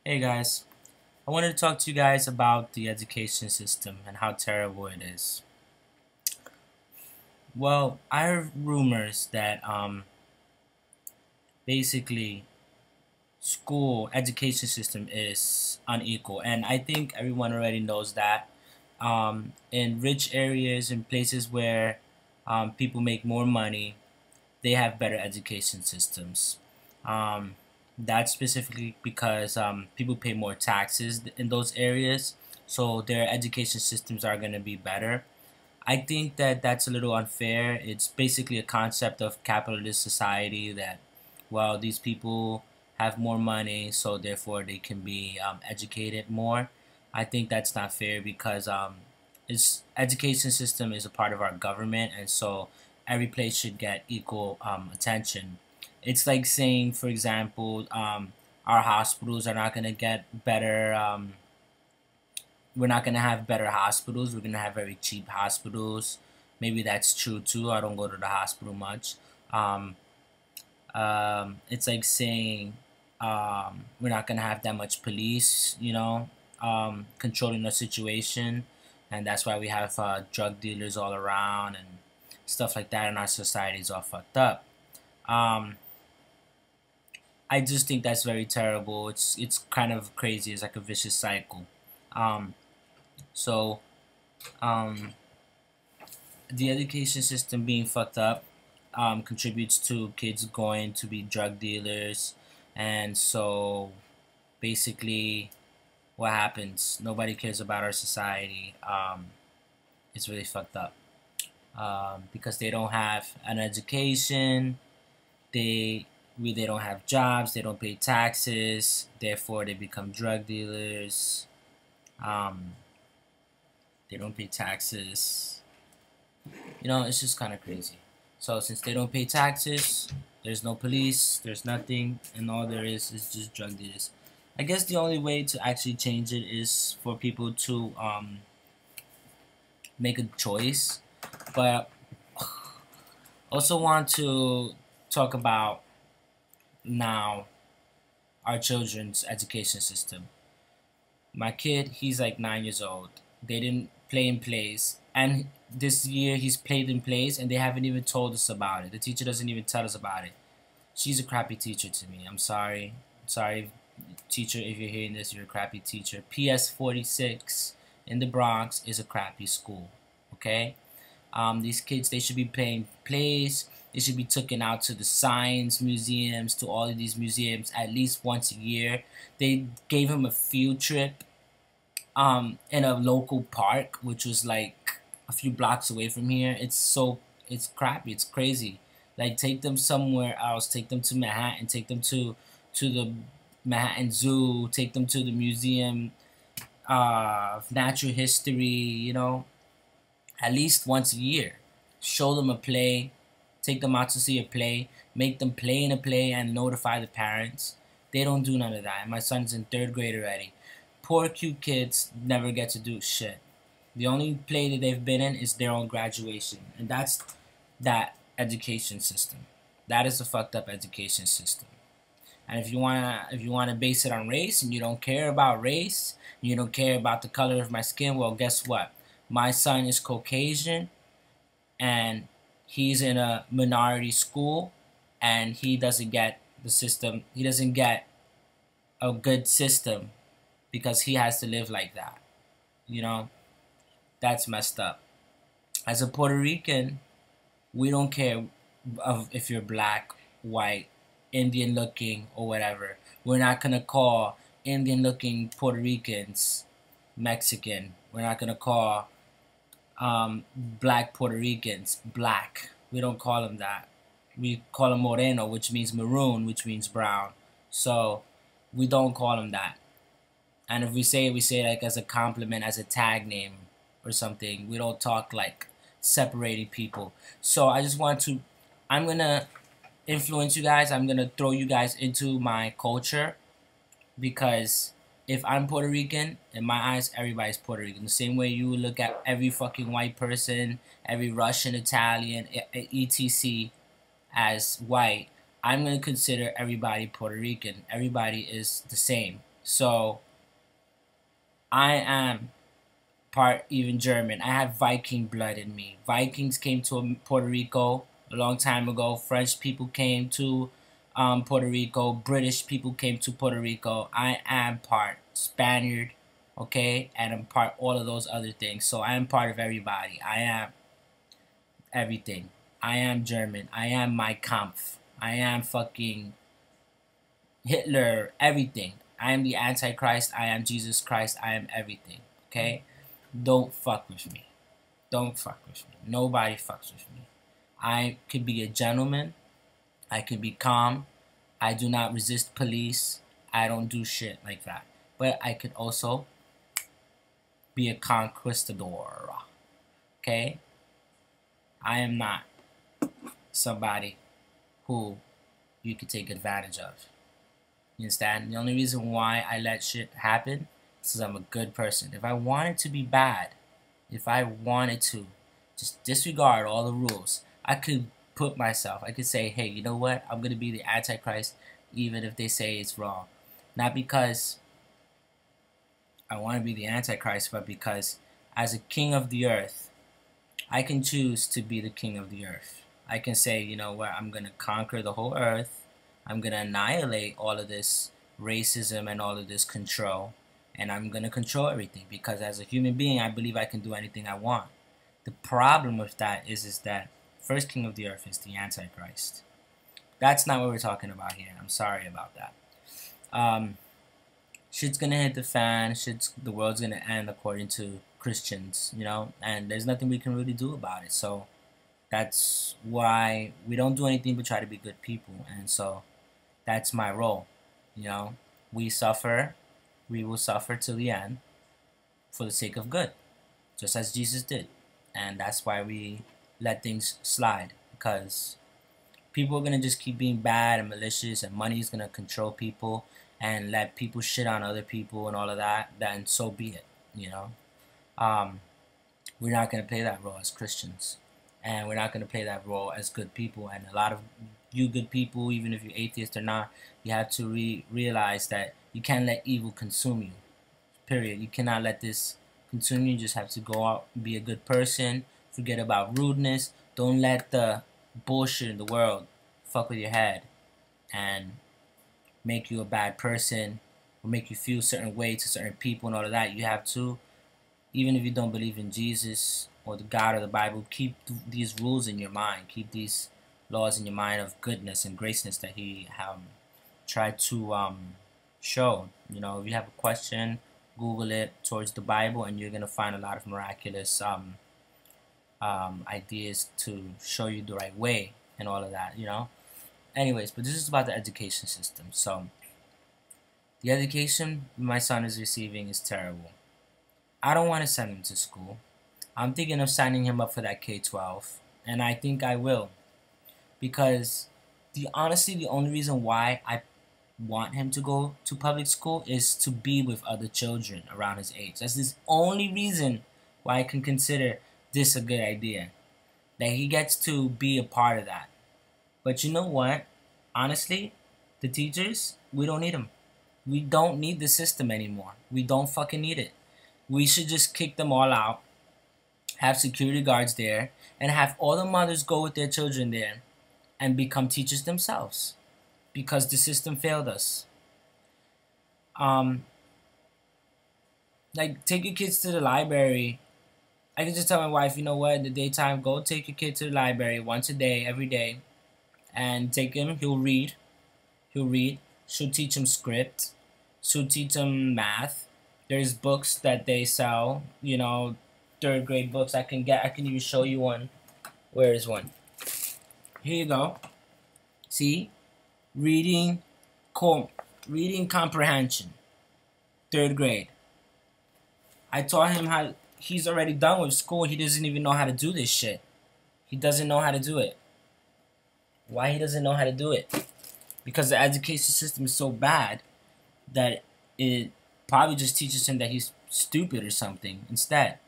Hey guys, I wanted to talk to you guys about the education system and how terrible it is. Well, I heard rumors that basically school education system is unequal, and I think everyone already knows that. In rich areas, in places where people make more money, they have better education systems. Um, that's specifically because people pay more taxes in those areas, so their education systems are going to be better. I think that that's a little unfair. It's basically a concept of capitalist society that, well, these people have more money, so therefore they can be educated more. I think that's not fair because its education system is a part of our government, and so every place should get equal attention. It's like saying, for example, our hospitals are not going to get better. We're not gonna have better hospitals. We're gonna have very cheap hospitals. Maybe that's true too. I don't go to the hospital much. Um, it's like saying we're not gonna have that much police, controlling the situation, and that's why we have drug dealers all around and stuff like that. And our society is all fucked up. Um, I just think that's very terrible. It's kind of crazy. It's like a vicious cycle. Um, so um, the education system being fucked up contributes to kids going to be drug dealers, and so basically, what happens? Nobody cares about our society. It's really fucked up because they don't have an education. They don't have jobs. They don't pay taxes. Therefore, they become drug dealers. Um, they don't pay taxes. It's just kind of crazy. So since they don't pay taxes, there's no police, there's nothing, and all there is just drug dealers. I guess the only way to actually change it is for people to make a choice. But also want to talk about now our children's education system. My kid, he's like 9 years old. They didn't play in plays, and this year he's played in plays, and they haven't even told us about it. The teacher doesn't even tell us about it. She's a crappy teacher to me. I'm sorry. I'm sorry, teacher, if you're hearing this, you're a crappy teacher. PS 46 in the Bronx is a crappy school. Okay? These kids, they should be playing plays. They should be taken out to the science museums, to all of these museums at least once a year. They gave him a field trip in a local park, which was like a few blocks away from here. It's crappy. It's crazy. Like, take them somewhere else. Take them to Manhattan. Take them to the Manhattan Zoo. Take them to the Museum of Natural History. At least once a year. Show them a play. Take them out to see a play. Make them play in a play and notify the parents. They don't do none of that. My son's in third grade already. Poor cute kids never get to do shit. The only play that they've been in is their own graduation, and that's that education system. That is a fucked up education system. And if you wanna base it on race, and you don't care about race, and you don't care about the color of my skin, well, guess what? My son is Caucasian, and he's in a minority school, and he doesn't get the system. He doesn't get a good system because he has to live like that. You know, that's messed up. As a Puerto Rican, we don't care of if you're black, white, Indian looking, or whatever. We're not gonna call Indian looking Puerto Ricans Mexican. We're not gonna call black Puerto Ricans black. We don't call them that. We call them moreno, which means maroon, which means brown. So we don't call them that. And if we say it like as a compliment, as a tag name or something. We don't talk like separating people. So I just want to, I'm gonna influence you guys. I'm gonna throw you guys into my culture because if I'm Puerto Rican, in my eyes, everybody's Puerto Rican. The same way you would look at every fucking white person, every Russian, Italian, etc. as white, I'm gonna consider everybody Puerto Rican. Everybody is the same. So I am part even German. I have Viking blood in me. Vikings came to Puerto Rico a long time ago. French people came to Puerto Rico. British people came to Puerto Rico. I am part Spaniard, okay, and I'm part all of those other things. So I am part of everybody. I am everything. I am German. I am my Kampf. I am fucking Hitler. Everything. I am the Antichrist. I am Jesus Christ. I am everything. Okay, don't fuck with me. Don't fuck with me. Nobody fucks with me. I could be a gentleman. I could be calm. I do not resist police. I don't do shit like that. But I could also be a conquistador. Okay? I am not somebody who you could take advantage of. You understand? The only reason why I let shit happen is because I'm a good person. If I wanted to be bad, if I wanted to just disregard all the rules, I could put myself, I could say, hey, you know what? I'm going to be the Antichrist even if they say it's wrong. Not because I want to be the Antichrist, but because as a king of the earth, I can choose to be the king of the earth. I can say, you know what? I'm going to conquer the whole earth. I'm going to annihilate all of this racism and all of this control. And I'm going to control everything because as a human being, I believe I can do anything I want. The problem with that is that first king of the earth is the Antichrist. That's not what we're talking about here. I'm sorry about that. Shit's gonna hit the fan. The world's gonna end according to Christians, you know, and there's nothing we can really do about it. So that's why we don't do anything but try to be good people. And so that's my role. You know, we suffer. We will suffer till the end for the sake of good, just as Jesus did. And that's why we let things slide, because people are going to just keep being bad and malicious, and money is going to control people and let people shit on other people and all of that. Then so be it, you know. Um, we're not going to play that role as Christians, and we're not going to play that role as good people. And a lot of you good people, even if you're atheist or not, you have to realize that you can't let evil consume you. Period. You cannot let this consume you. You just have to go out and be a good person. Forget about rudeness. Don't let the bullshit in the world fuck with your head and make you a bad person or make you feel a certain way to certain people and all of that. You have to, even if you don't believe in Jesus or the God or the Bible, keep these rules in your mind. Keep these laws in your mind of goodness and graceness that He tried to show. You know, if you have a question, Google it towards the Bible, and you're gonna find a lot of miraculous ideas to show you the right way and all of that. You know. Anyways, but this is about the education system. So, the education my son is receiving is terrible. I don't want to send him to school. I'm thinking of signing him up for that K-12, and I think I will, because honestly, the only reason why I want him to go to public school is to be with other children around his age. That's the only reason why I can consider this a good idea. That he gets to be a part of that. But you know what? Honestly, the teachers, we don't need them. We don't need the system anymore. We don't fucking need it. We should just kick them all out, have security guards there, and have all the mothers go with their children there and become teachers themselves, because the system failed us. Like, take your kids to the library. I can just tell my wife, you know what, in the daytime, go take your kid to the library once a day, every day, and take him. He'll read. She'll teach him script. She'll teach him math. There's books that they sell, you know, third grade books. I can even show you one. Where is one? Here you go. See? Reading comprehension. Third grade. I taught him how. He's already done with school. He doesn't even know how to do this shit. He doesn't know how to do it. Why he doesn't know how to do it? Because the education system is so bad that it probably just teaches him that he's stupid or something instead.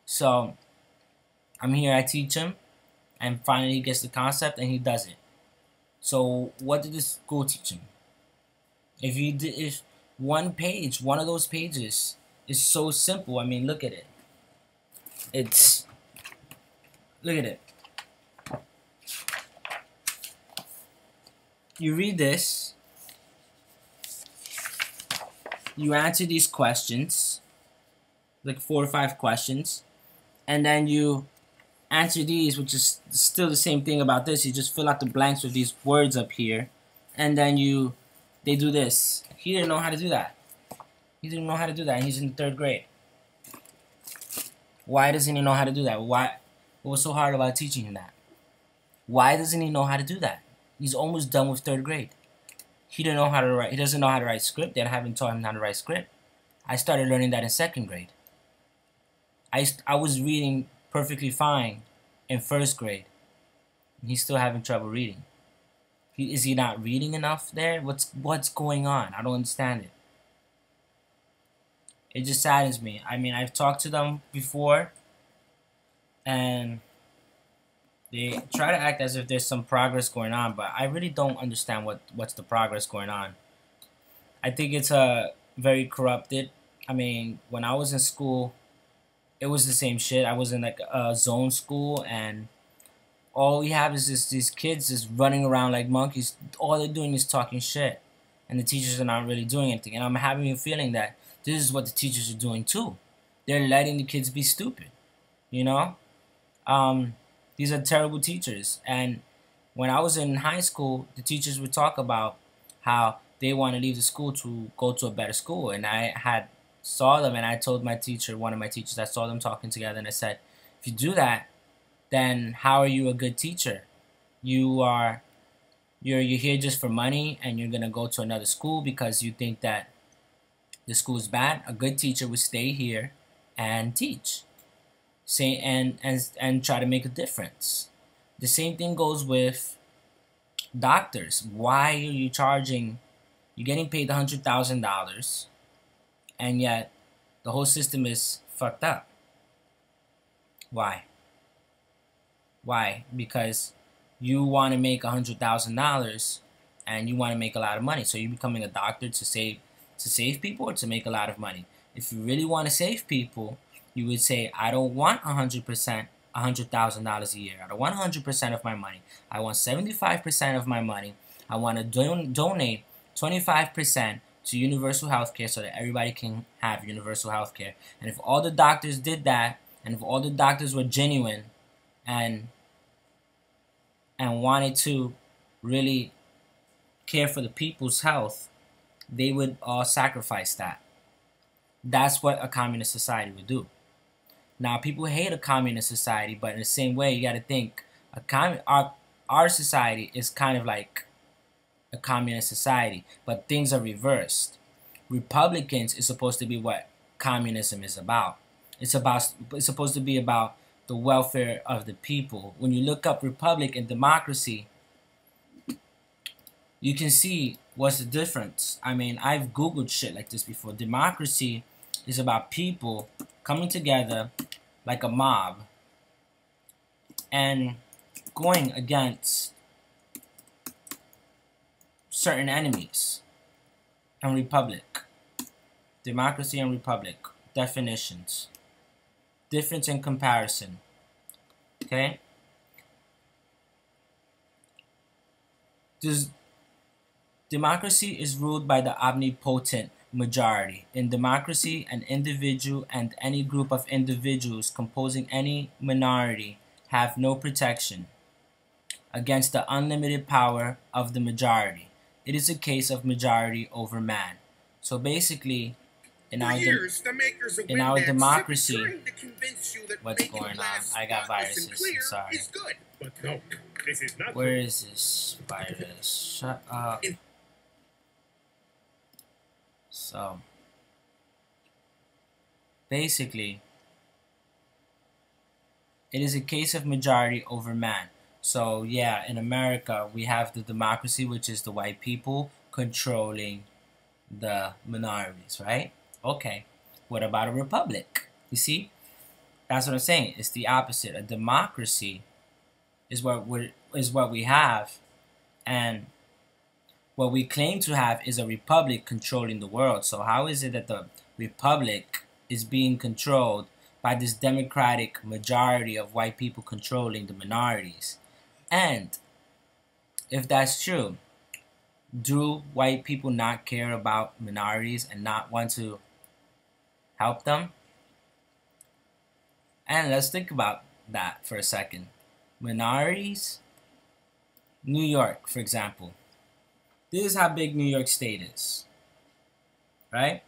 So I'm here, I teach him, and finally he gets the concept and he does it. So what did the school teach him? If one page, one of those pages is so simple. I mean, look at it. It's look at it. You read this, you answer these questions, like 4 or 5 questions, and then you answer these, which is still the same thing about this. You just fill out the blanks with these words up here, and then they do this. He didn't know how to do that. He didn't know how to do that. He's in the 3rd grade. Why doesn't he know how to do that? Why? What was so hard about teaching him that? Why doesn't he know how to do that? He's almost done with 3rd grade. He didn't know how to write. He doesn't know how to write script. They haven't taught him how to write script. I started learning that in 2nd grade. I was reading perfectly fine in 1st grade. And he's still having trouble reading. Is he not reading enough there? What's going on? I don't understand it. It just saddens me. I mean, I've talked to them before, and they try to act as if there's some progress going on, but I really don't understand what's the progress going on. I think it's very corrupted. I mean, when I was in school, it was the same shit. I was in like a zone school, and all we have is these kids just running around like monkeys. All they're doing is talking shit, and the teachers are not really doing anything. And I'm having a feeling that this is what the teachers are doing too. They're letting the kids be stupid, you know? These are terrible teachers. And when I was in high school, the teachers would talk about how they want to leave the school to go to a better school. And I had saw them, and I told my teacher, one of my teachers, I saw them talking together, and I said, if you do that, then how are you a good teacher? You're here just for money, and you're gonna go to another school because you think that the school is bad. A good teacher would stay here and teach, say and try to make a difference. The same thing goes with doctors. Why are you charging? You're getting paid $100,000, and yet the whole system is fucked up. Why? Why? Because you want to make $100,000 and you want to make a lot of money. So you're becoming a doctor to save people, or to make a lot of money. If you really want to save people, you would say, I don't want 100%, $100,000 a year. I don't want 100% of my money. I want 75% of my money. I want to donate 25% to universal health care so that everybody can have universal health care. And if all the doctors did that, and if all the doctors were genuine and wanted to really care for the people's health, they would all sacrifice that. That's what a communist society would do. Now, people hate a communist society, but in the same way, you got to think our society is kind of like a communist society, but things are reversed. Republicans is supposed to be what communism is about. It's supposed to be about the welfare of the people. When you look up republic and democracy, you can see what's the difference. I mean, I've Googled shit like this before. Democracy is about people coming together like a mob and going against certain enemies. And republic. Democracy and republic. Definitions. Difference in comparison. Okay? Democracy is ruled by the omnipotent majority. In democracy, an individual and any group of individuals composing any minority have no protection against the unlimited power of the majority. It is a case of majority over man. So basically, in our democracy, what's going on? I got viruses. I'm sorry. Where is this virus? Shut up. So, basically, it is a case of majority over man. So, yeah, in America, we have the democracy, which is the white people controlling the minorities, right? Okay. What about a republic? You see? That's what I'm saying. It's the opposite. A democracy is what we have, and what we claim to have is a republic controlling the world. So how is it that the republic is being controlled by this democratic majority of white people controlling the minorities? And if that's true, do white people not care about minorities and not want to help them? And let's think about that for a second. Minorities, New York, for example. This is how big New York State is, right?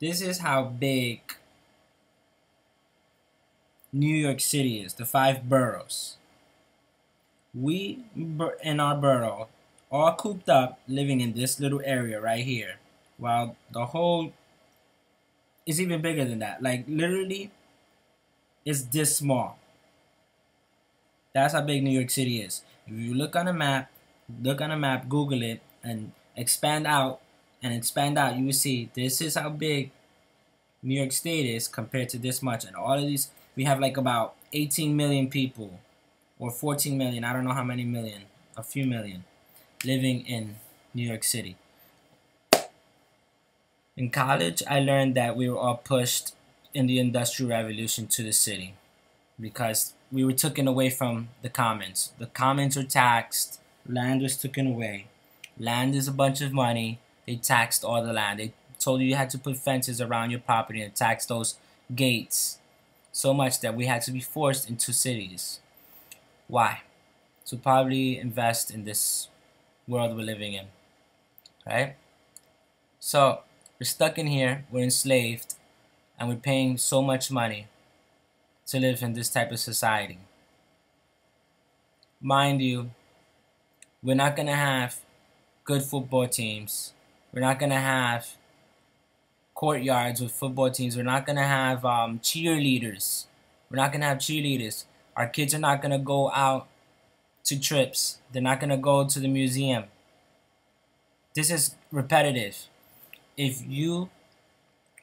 This is how big New York City is, the 5 boroughs. We in our borough, all cooped up, living in this little area right here, while the whole is even bigger than that. Like literally, it's this small. That's how big New York City is. If you look on a map, Google it, and expand out, you will see this is how big New York State is compared to this much. And all of these, we have like about 18 million people, or 14 million, I don't know how many million, a few million, living in New York City. In college, I learned that we were all pushed in the Industrial Revolution to the city because we were taken away from the commons. The commons were taxed, land was taken away. Land is a bunch of money. They taxed all the land. They told you had to put fences around your property and tax those gates so much that we had to be forced into cities. Why? To probably invest in this world we're living in, right? So we're stuck in here, we're enslaved, and we're paying so much money to live in this type of society. Mind you, we're not going to have good football teams. We're not going to have courtyards with football teams. We're not going to have cheerleaders. We're not going to have cheerleaders. Our kids are not going to go out to trips. They're not going to go to the museum. This is repetitive. If you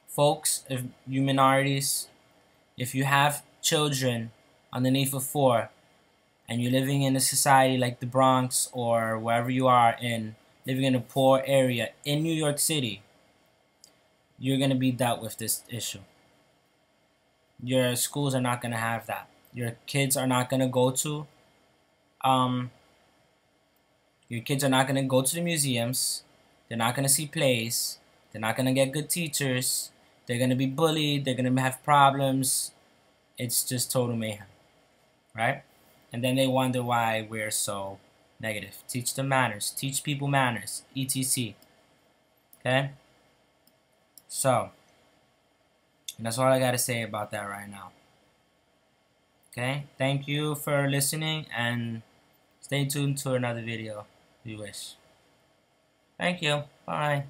folks, if you minorities, if you have children underneath of 4 and you're living in a society like the Bronx or wherever you are in, living in a poor area in New York City, you're going to be dealt with this issue. Your schools are not going to have that. Your kids are not going to go to the museums. They're not going to see plays. They're not going to get good teachers. They're going to be bullied. They're going to have problems. It's just total mayhem, right? And then they wonder why we're so negative. Teach them manners. Teach people manners. etc. Okay? So, that's all I got to say about that right now. Okay? Thank you for listening, and stay tuned to another video if you wish. Thank you. Bye.